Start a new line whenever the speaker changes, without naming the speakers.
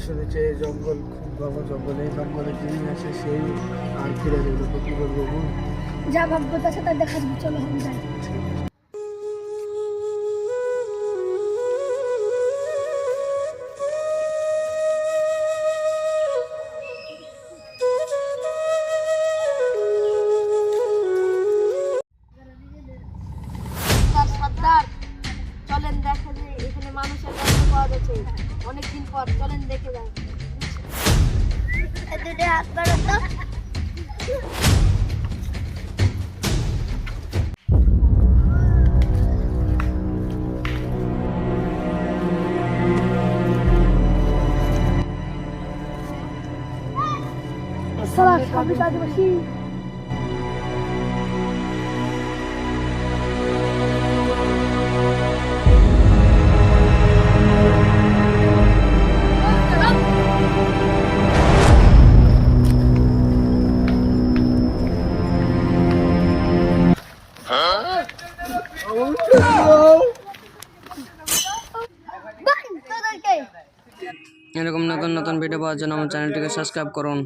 শুনেছি এই জঙ্গল খুব ঘন জঙ্গল, এই জঙ্গলে যিনি আছে সেই আর ফিরে যাবে তো কি বলবো বোন?
যা ভাগ্য আছে তাই দেখা যাবে, চলো हम যাই।
সর্দার, চলেন দেখে যে এখানে মানুষের গন্ধ পাওয়া যাচ্ছে অনেকদিন পর, চলেন দেখে যাই।
দুটো হাত বাড়ো তো। সালাম সাবিত আদিবাসী।
এরকম নতুন নতুন ভিডিও পাওয়ার জন্য আমার চ্যানেলটিকে সাবস্ক্রাইব করুন।